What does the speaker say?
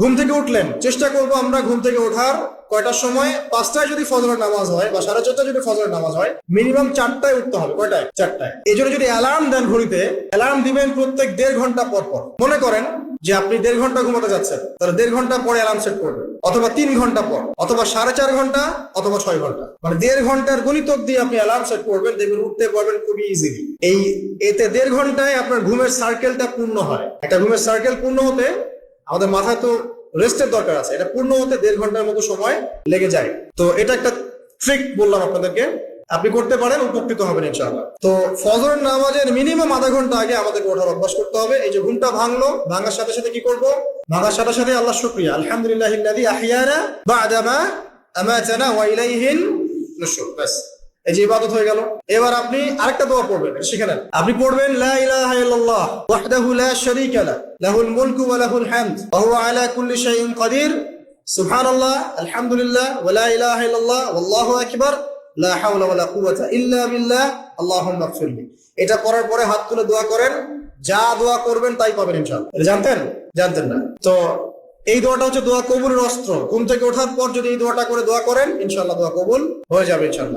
ঘুম থেকে উঠলেন, চেষ্টা করবো আমরা ঘুম থেকে ওঠার কয়টার সময়? 5টায় যদি ফজরের নামাজ হয় বা 4:30 যদি ফজরের নামাজ হয়, মিনিমাম 4টায় উঠতে হবে। কয়টায়? 4টায়। এই জন্য যদি অ্যালার্ম দেন ঘড়িতে, অ্যালার্ম দিবেন প্রত্যেক 1.5 ঘন্টা পর পর। মনে করেন যে আপনি 1.5 ঘন্টা ঘুমাতে যাচ্ছেন, তাহলে 1.5 ঘন্টা পরে অ্যালার্ম সেট করবেন, অথবা 3 ঘন্টা পর, অথবা 4.5 ঘন্টা, অথবা 6 ঘন্টা, মানে 1.5 ঘন্টার গণিতক দিয়ে আপনি অ্যালার্ম সেট করবেন, দেখবেন উঠতে পারবেন খুবই ইজিলি। এতে 1.5 ঘন্টায় আপনার ঘুমের সার্কেলটা পূর্ণ হয়। একটা ঘুমের সার্কেল পূর্ণ হতে আমাদের মাথায় তো রেস্টের দরকার আছে, এটা পূর্ণ হতে 1.5 ঘন্টার মতো সময় লেগে যায়। তো এটা একটা ট্রিক বললাম আপনাদেরকে, আপনি করতে পারেন, উপকৃত হবেন ইনশাআল্লাহ। তো ফজরের নামাজের মিনিমাম আধা ঘন্টা আগে আমাদের ওঠার অভ্যাস করতে হবে। এই যে ঘুমটা ভাঙলো, ভাঙার সাথে সাথে কি করব? ভাঙার সাথে সাথে আল্লাহ শুকরিয়া, আলহামদুলিল্লাহিল্লাযী আহইয়ানা বা'দা মা আমাতানা ওয়া ইলাইহিন নুশুর। বাস, এই যে ইবাদত হয়ে গেল। এবার আপনি আরেকটা দোয়া পড়বেন, শিখে নেন। আপনি পড়বেন লা ইলাহা ইল্লাল্লাহ ওয়াহদাহু লা শারীকা লাহু লাহুল মুলকু ওয়া লাহুল হামদ ওয়া হুয়া আলা কুল্লি শাইইন কাদির সুবহানাল্লাহ আলহামদুলিল্লাহ ওয়া লা ইলাহা ইল্লাল্লাহ ওয়াল্লাহু আকবার লা হাওলা ওয়া লা কুওয়াতা ইল্লা বিল্লাহ আল্লাহুম্মা ইগফিরলি। এটা পড়ার পরে হাত তুলে দোয়া করেন, যা দোয়া করবেন তাই পাবেন ইনশাআল্লাহ। এটা জানতেন? জানতেন না? তো এই দোয়াটা হচ্ছে দোয়া কবুলের অস্ত্র। ঘুম থেকে ওঠার পর যদি এই দোয়াটা করে দোয়া করেন, ইনশাআল্লাহ দোয়া কবুল হয়ে যাবে ইনশাআল্লাহ।